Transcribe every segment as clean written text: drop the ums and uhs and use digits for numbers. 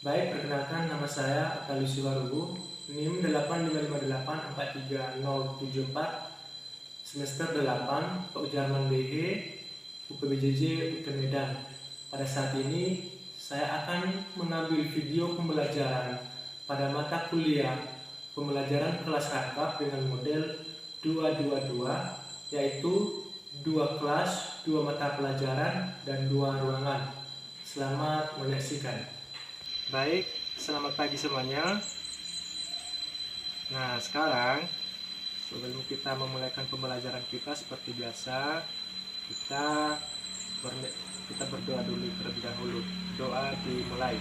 Baik, perkenalkan nama saya Akali Siwarubu, NIM 855843074, semester 8, Ujarman BH, UPBJJ UT Medan. Pada saat ini, saya akan mengambil video pembelajaran pada mata kuliah pembelajaran kelas kakap dengan model 222, yaitu 2 kelas, 2 mata pelajaran, dan 2 ruangan. Selamat menyaksikan. Baik, selamat pagi semuanya. Nah, sekarang sebelum kita memulaikan pembelajaran kita seperti biasa, kita berdoa dulu terlebih dahulu. Doa dimulai.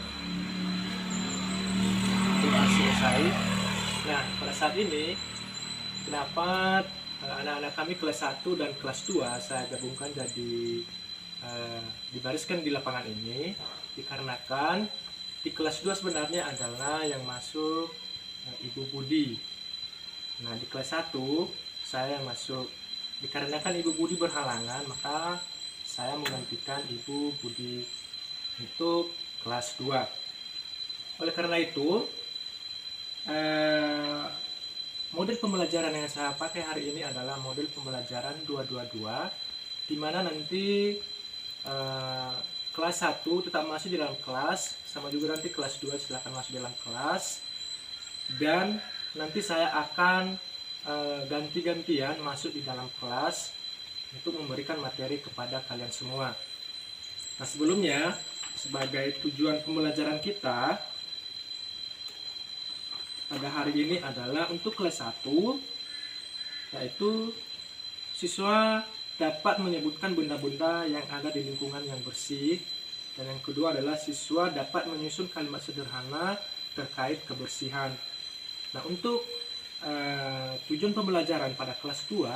Doa selesai. Nah, pada saat ini, kenapa anak-anak kami kelas 1 dan kelas 2 saya gabungkan jadi dibariskan di lapangan ini, dikarenakan di kelas 2 sebenarnya adalah yang masuk Ibu Budi. Nah, di kelas 1 saya yang masuk. Dikarenakan Ibu Budi berhalangan, maka saya menggantikan Ibu Budi untuk kelas 2. Oleh karena itu, model pembelajaran yang saya pakai hari ini adalah model pembelajaran 222, di mana nanti kelas 1 tetap masuk di dalam kelas, sama juga nanti kelas 2 silahkan masuk di dalam kelas, dan nanti saya akan ganti-gantian masuk di dalam kelas untuk memberikan materi kepada kalian semua. Nah, sebelumnya, sebagai tujuan pembelajaran kita pada hari ini adalah untuk kelas 1, yaitu siswa dapat menyebutkan benda-benda yang ada di lingkungan yang bersih, dan yang kedua adalah siswa dapat menyusun kalimat sederhana terkait kebersihan. Nah, untuk tujuan pembelajaran pada kelas 2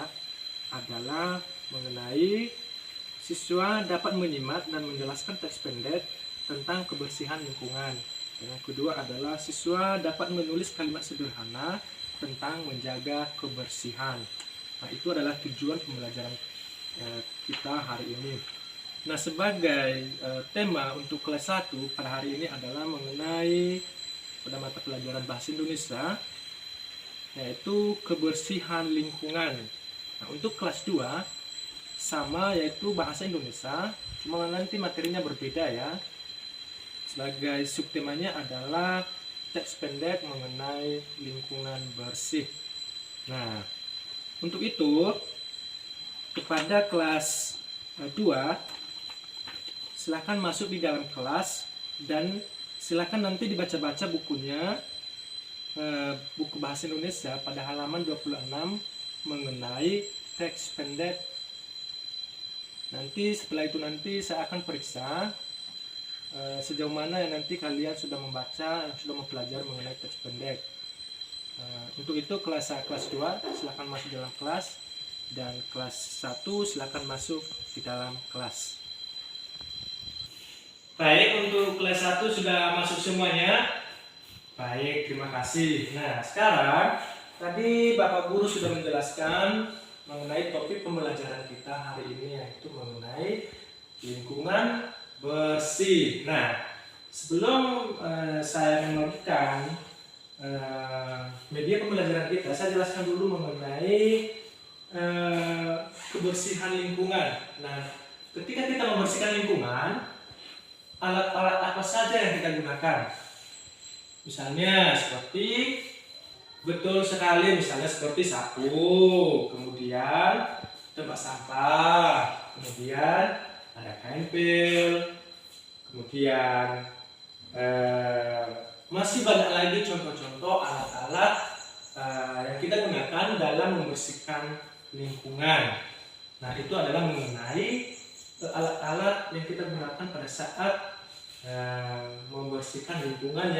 adalah mengenai siswa dapat menyimak dan menjelaskan teks pendek tentang kebersihan lingkungan, dan yang kedua adalah siswa dapat menulis kalimat sederhana tentang menjaga kebersihan. Nah, itu adalah tujuan pembelajaran kita hari ini. Nah, sebagai tema untuk kelas 1 pada hari ini adalah mengenai pada mata pelajaran bahasa Indonesia, yaitu kebersihan lingkungan. Nah, untuk kelas 2 sama, yaitu bahasa Indonesia, cuma nanti materinya berbeda ya. Sebagai subtemanya adalah teks pendek mengenai lingkungan bersih. Nah, untuk itu kepada kelas 2 silakan masuk di dalam kelas dan silakan nanti dibaca-baca bukunya, buku bahasa Indonesia pada halaman 26 mengenai teks pendek. Nanti setelah itu nanti saya akan periksa sejauh mana yang nanti kalian sudah membaca, sudah mempelajari mengenai teks pendek. Untuk itu kelas 2 silakan masuk dalam kelas, dan kelas 1 silakan masuk di dalam kelas. Baik, untuk kelas 1 sudah masuk semuanya. Baik, terima kasih. Nah, sekarang tadi Bapak Guru sudah menjelaskan mengenai topik pembelajaran kita hari ini, yaitu mengenai lingkungan bersih. Nah, sebelum saya membagikan media pembelajaran kita, saya jelaskan dulu mengenai kebersihan lingkungan. Nah, ketika kita membersihkan lingkungan, alat-alat apa saja yang kita gunakan? Misalnya seperti, betul sekali, misalnya seperti sapu, kemudian tempat sampah, kemudian ada kain pil, kemudian masih banyak lagi contoh-contoh alat-alat yang kita gunakan dalam membersihkan lingkungan. Nah, itu adalah mengenai alat-alat yang kita gunakan pada saat membersihkan lingkungan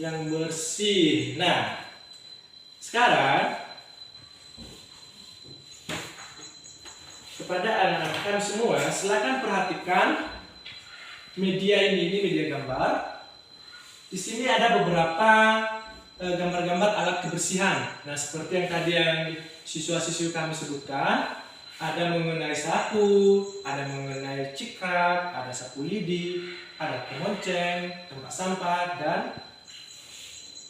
yang bersih. Nah, sekarang kepada anak-anak kami semua, silakan perhatikan media ini media gambar. Di sini ada beberapa gambar-gambar alat kebersihan. Nah, seperti yang tadi yang siswa-siswi kami sebutkan, Ada mengenai sapu, ada mengenai cikrak, ada sapu lidi, ada kemonceng, tempat sampah, dan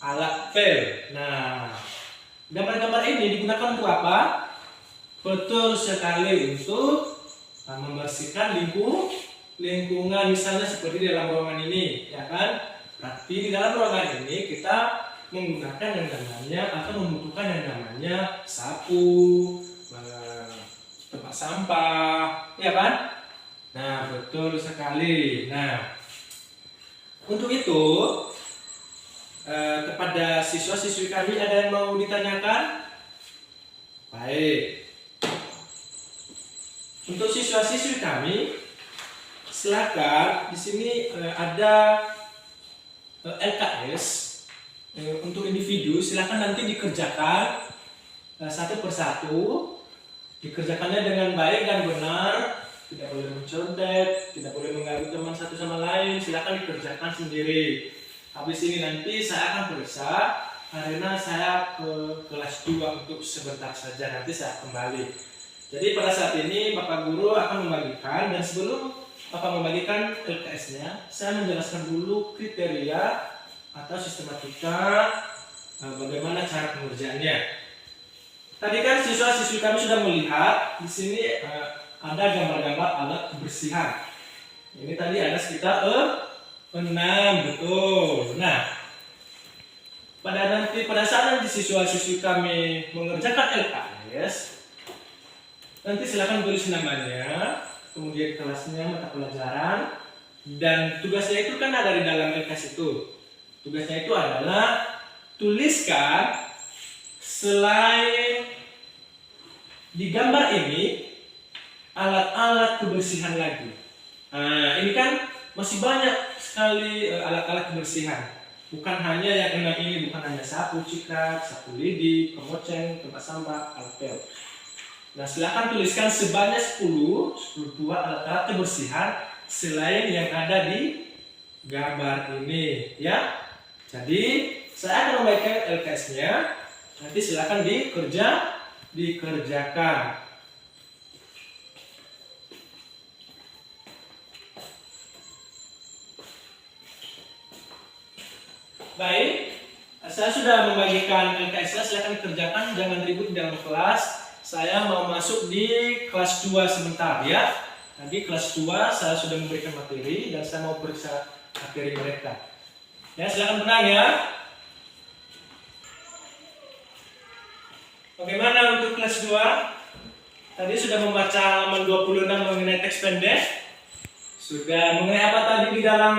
alat pel. Nah, gambar-gambar ini digunakan untuk apa? Betul sekali, untuk membersihkan lingkungan, misalnya seperti di dalam ruangan ini, ya kan? Berarti di dalam ruangan ini kita menggunakan yang namanya atau membutuhkan yang namanya sapu, tempat sampah, ya kan? Nah, betul sekali. Nah, untuk itu kepada siswa-siswi kami ada yang mau ditanyakan? Baik. Untuk siswa-siswi kami, silakan di sini ada LKS untuk individu. Silakan nanti dikerjakan satu persatu. Dikerjakannya dengan baik dan benar, tidak boleh mencontek, tidak boleh mengganggu teman satu sama lain. Silakan dikerjakan sendiri. Habis ini nanti saya akan periksa karena saya ke kelas 2 untuk sebentar saja, nanti saya kembali. Jadi pada saat ini Bapak Guru akan membagikan, dan sebelum Bapak membagikan LKS-nya, saya menjelaskan dulu kriteria atau sistematika bagaimana cara pengerjaannya. Tadi kan siswa-siswi kami sudah melihat di sini ada gambar-gambar alat kebersihan. Ini tadi ada sekitar 6, betul. Nah, pada saat nanti siswa-siswi kami mengerjakan LKS, nanti silakan tulis namanya, kemudian kelasnya, mata pelajaran, dan tugasnya itu kan ada di dalam LKS itu. Tugasnya itu adalah tuliskan selain di gambar ini alat-alat kebersihan lagi. Nah, ini kan masih banyak sekali alat-alat kebersihan. Bukan hanya yang 6 ini, bukan hanya sapu, cikrak, sapu lidi, kemonceng, tempat sampah, alat pel. Nah, silakan tuliskan sebanyak 10 buah alat-alat kebersihan selain yang ada di gambar ini, ya. Jadi, saya akan membagikan LKS-nya. Nanti silakan dikerjakan. Baik, saya sudah membagikan LKS-nya, silakan dikerjakan, jangan ribut di dalam kelas. Saya mau masuk di kelas 2 sebentar, ya. Tadi kelas 2 saya sudah memberikan materi dan saya mau periksa materi mereka. Ya, silakan tenang ya. Bagaimana untuk kelas 2? Tadi sudah membaca halaman 26 mengenai teks pendek. Sudah mengenai apa tadi di dalam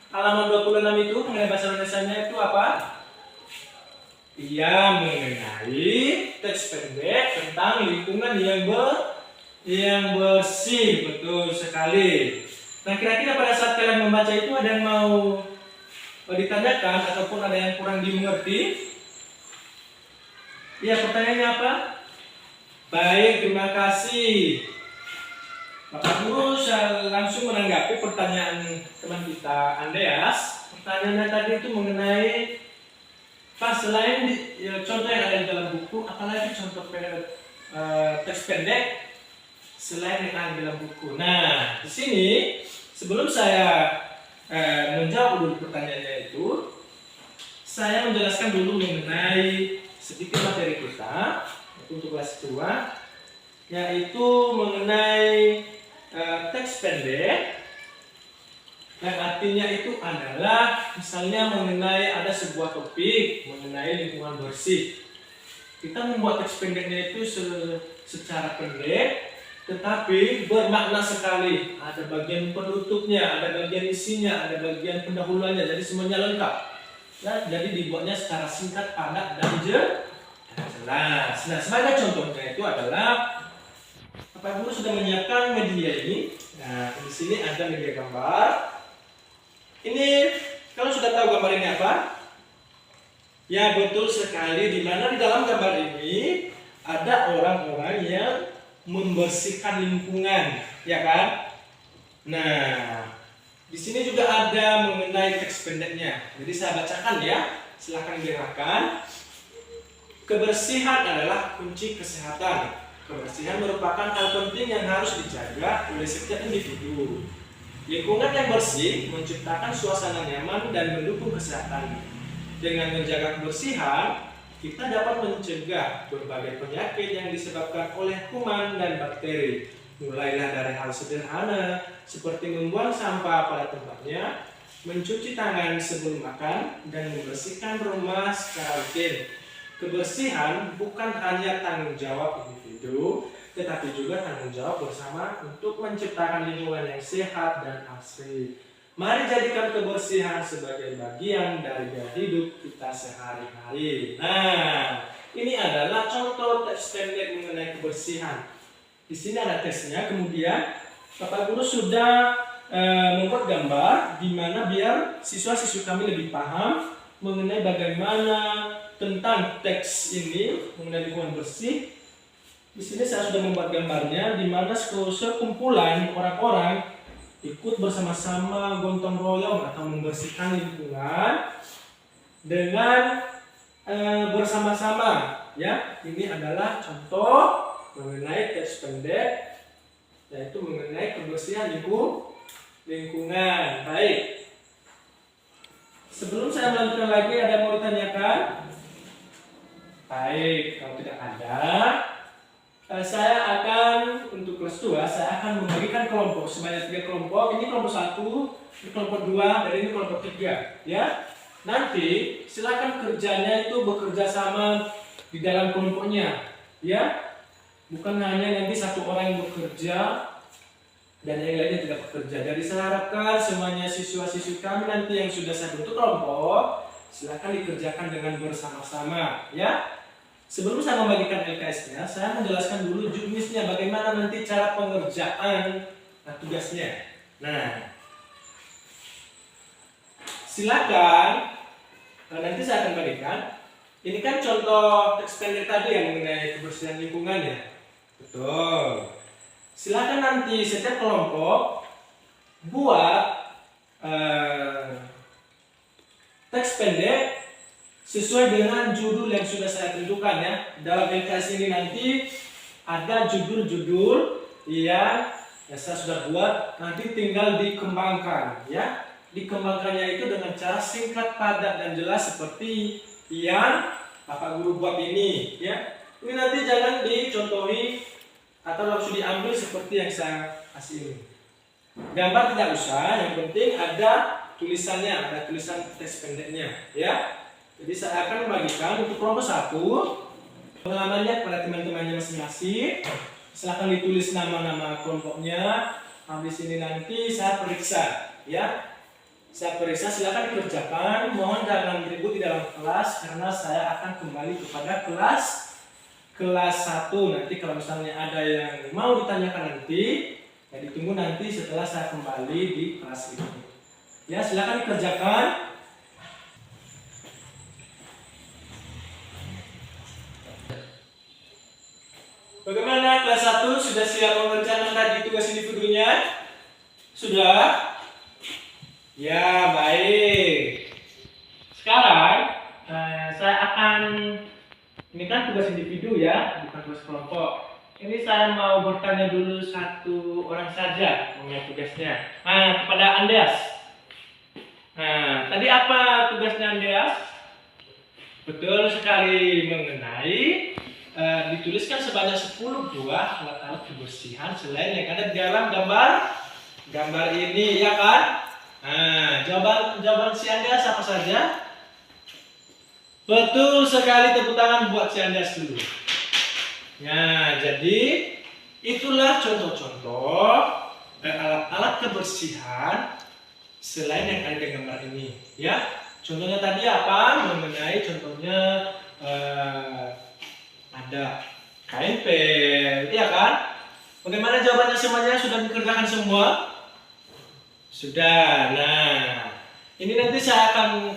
halaman 26 itu? Mengenai bahasa Indonesianya itu apa? Iya, mengenai teks pendek tentang lingkungan yang bersih. Betul sekali. Nah, kira-kira pada saat kalian membaca itu ada yang mau ditanyakan ataupun ada yang kurang dimengerti? Ya, pertanyaannya apa? Baik, terima kasih. Bapak Guru saya langsung menanggapi pertanyaan teman kita Andreas. Pertanyaannya tadi itu mengenai selain contoh yang ada di dalam buku, apalagi contoh teks pendek selain yang ada di dalam buku. Nah, di sini sebelum saya menjawab dulu pertanyaannya itu, saya menjelaskan dulu mengenai sedikit materi kita untuk kelas 2, yaitu mengenai teks pendek, yang artinya itu adalah misalnya mengenai ada sebuah topik mengenai lingkungan bersih. Kita membuat teks pendeknya itu secara pendek tetapi bermakna sekali. Ada bagian penutupnya, ada bagian isinya, ada bagian pendahuluannya, jadi semuanya lengkap. Ya, jadi dibuatnya secara singkat, padat, dan jelas. Nah, sebagai contohnya itu adalah Bapak Guru sudah menyiapkan media ini. Nah, di sini ada media gambar. Ini kalau sudah tahu gambar ini apa? Ya, betul sekali. Di mana di dalam gambar ini ada orang-orang yang membersihkan lingkungan, ya kan? Nah, di sini juga ada mengenai teks pendeknya. Jadi saya bacakan ya. Silahkan dengarkan. Kebersihan adalah kunci kesehatan. Kebersihan merupakan hal penting yang harus dijaga oleh setiap individu. Lingkungan yang bersih menciptakan suasana nyaman dan mendukung kesehatan. Dengan menjaga kebersihan, kita dapat mencegah berbagai penyakit yang disebabkan oleh kuman dan bakteri. Mulailah dari hal sederhana seperti membuang sampah pada tempatnya, mencuci tangan sebelum makan, dan membersihkan rumah secara rutin. Kebersihan bukan hanya tanggung jawab individu, tetapi juga tanggung jawab bersama untuk menciptakan lingkungan yang sehat dan asri. Mari jadikan kebersihan sebagai bagian dari gaya hidup kita sehari-hari. Nah, ini adalah contoh teks pendek mengenai kebersihan. Di sini ada teksnya, kemudian Bapak Guru sudah membuat gambar di mana biar siswa-siswi kami lebih paham mengenai bagaimana tentang teks ini mengenai lingkungan bersih. Di sini saya sudah membuat gambarnya di mana sekumpulan orang-orang ikut bersama-sama gotong royong atau membersihkan lingkungan dengan bersama-sama. Ya, ini adalah contoh mengenai teks pendek, yaitu mengenai kebersihan lingkungan. Baik. Sebelum saya melanjutkan lagi, ada yang mau ditanyakan? Baik, kalau tidak ada, saya akan untuk kelas 2 saya akan membagikan kelompok sebanyak 3 kelompok. Ini kelompok 1, ini kelompok 2, dan ini kelompok 3, ya. Nanti silakan kerjanya itu bekerja sama di dalam kelompoknya, ya. Bukan hanya nanti satu orang yang bekerja dan yang lainnya tidak bekerja. Jadi saya harapkan semuanya siswa-siswi kami nanti yang sudah saya bentuk kelompok, silakan dikerjakan dengan bersama-sama, ya. Sebelum saya membagikan LKS-nya, saya menjelaskan dulu juknisnya, bagaimana nanti cara pengerjaan tugasnya. Nah, silakan nanti saya akan bagikan. Ini kan contoh teks pendek tadi yang mengenai kebersihan lingkungan, ya. Betul. Silakan nanti setiap kelompok buat teks pendek sesuai dengan judul yang sudah saya tentukan, ya. Dalam LKS ini nanti ada judul-judul yang saya sudah buat, nanti tinggal dikembangkan, ya. Dikembangkannya itu dengan cara singkat, padat, dan jelas seperti yang Bapak Guru buat ini, ya. Ini nanti jangan dicontohi atau langsung diambil seperti yang saya kasih ini. Gambar tidak usah, yang penting ada tulisannya, ada tulisan teks pendeknya, ya. Jadi saya akan membagikan untuk kelompok 1 pengalamannya kepada teman-temannya masing-masing. Silakan ditulis nama-nama kelompoknya. Habis ini nanti saya periksa, ya. Saya periksa, silakan dikerjakan. Mohon jangan ribut di dalam kelas karena saya akan kembali kepada kelas 1. Nanti kalau misalnya ada yang mau ditanyakan nanti, ya ditunggu nanti setelah saya kembali di kelas ini. Ya, silakan dikerjakan. Bagaimana kelas 1 sudah siap mengerjakan tadi tugas individunya? Sudah? Ya, baik. Sekarang saya akan, ini kan tugas individu, ya, bukan tugas kelompok. Ini saya mau bertanya dulu satu orang saja mengenai tugasnya. Nah, kepada Andreas. Nah, tadi apa tugasnya Andreas? Betul sekali, mengenai dituliskan sebanyak 10 buah alat-alat kebersihan selain yang ada di dalam gambar ini, ya kan? Nah, jawaban si Andreas apa saja? Betul sekali, tepuk tangan buat si Andreas dulu. Nah, jadi itulah contoh-contoh alat-alat kebersihan selain yang ada di gambar ini, ya. Contohnya tadi apa? Mengenai contohnya ada kain pel, ya kan? Bagaimana jawabannya semuanya? Sudah dikerjakan semua? Sudah. Nah, ini nanti saya akan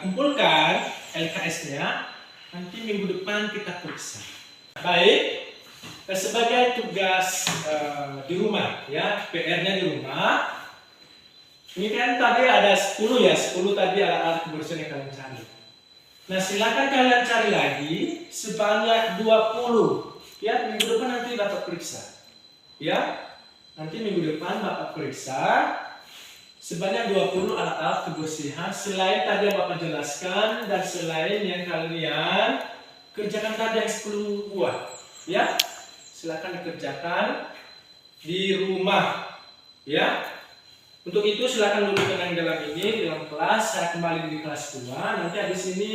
kumpulkan LKS-nya. Nanti minggu depan kita periksa. Baik. Sebagai tugas di rumah, ya, PR-nya di rumah. Ini kan tadi ada 10, ya, 10 tadi alat-alat kebersihan yang kalian cari. Nah, silakan kalian cari lagi sebanyak 20. Ya, minggu depan nanti Bapak periksa. Ya, nanti minggu depan Bapak periksa sebanyak 20 alat-alat kebersihan selain tadi yang Bapak jelaskan dan selain yang kalian kerjakan tadi yang 10 buah. Ya, silakan dikerjakan di rumah. Ya, untuk itu silakan dulu tenang dalam dalam kelas. Saya kembali di kelas 2. Nanti habis ini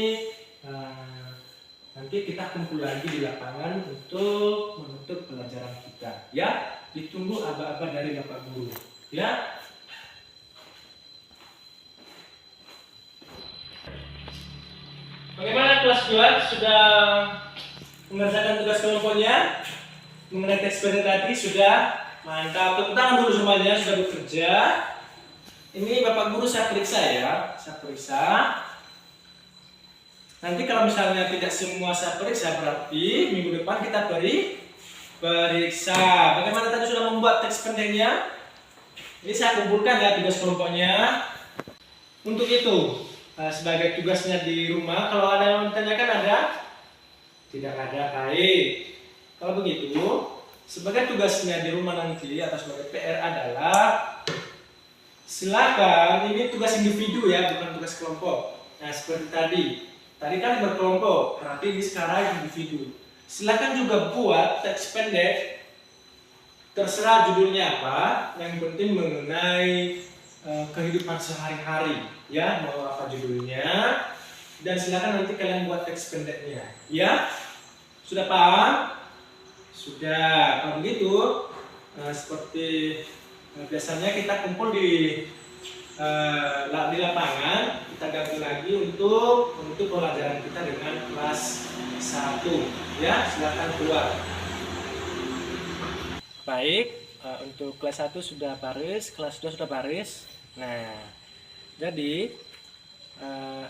nanti kita kumpul lagi di lapangan untuk menutup pelajaran kita. Ya, ditunggu aba-aba dari Bapak Guru. Ya. Bagaimana kelas 2 sudah mengerjakan tugas kelompoknya? Mengenai teks pendek tadi sudah mantap. Tepuk tangan dulu semuanya, sudah bekerja. Ini Bapak Guru saya periksa ya. Saya periksa. Nanti kalau misalnya tidak semua saya periksa, berarti minggu depan kita periksa. Bagaimana tadi sudah membuat teks pendeknya? Ini saya kumpulkan ya tugas kelompoknya. Untuk itu, sebagai tugasnya di rumah, kalau ada yang ditanyakan ada? Tidak ada, baik. Kalau begitu, sebagai tugasnya di rumah nanti atau sebagai PR adalah silakan, ini tugas individu ya, bukan tugas kelompok. Nah, seperti tadi. Tadi kan berkelompok, berarti ini sekarang individu. Silakan juga buat teks pendek, terserah judulnya apa, yang penting mengenai kehidupan sehari-hari, ya, mau apa judulnya. Dan silakan nanti kalian buat teks pendeknya, ya. Sudah paham? Sudah. Kalau begitu, seperti biasanya kita kumpul di lapangan, kita gabung lagi untuk pelajaran kita dengan kelas 1. Ya, silakan keluar. Baik, untuk kelas 1 sudah baris, kelas 2 sudah baris. Nah, jadi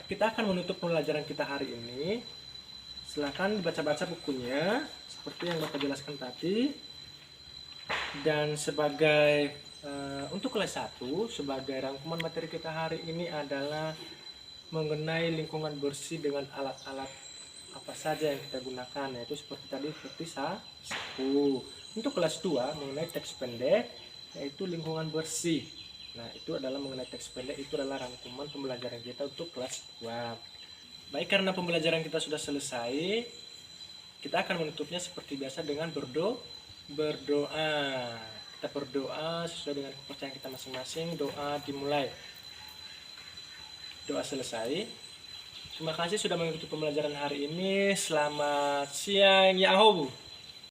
kita akan menutup pelajaran kita hari ini. Silakan dibaca-baca bukunya seperti yang Bapak jelaskan tadi. Dan sebagai untuk kelas 1, sebagai rangkuman materi kita hari ini adalah mengenai lingkungan bersih dengan alat-alat apa saja yang kita gunakan, yaitu seperti tadi, seperti sapu. Untuk kelas 2 mengenai teks pendek, yaitu lingkungan bersih. Nah, itu adalah mengenai teks pendek, itu adalah rangkuman pembelajaran kita untuk kelas 2. Baik, karena pembelajaran kita sudah selesai, kita akan menutupnya seperti biasa dengan berdoa. Kita berdoa sesuai dengan kepercayaan kita masing-masing. Doa dimulai. Doa selesai. Terima kasih sudah mengikuti pembelajaran hari ini. Selamat siang, Yahoo.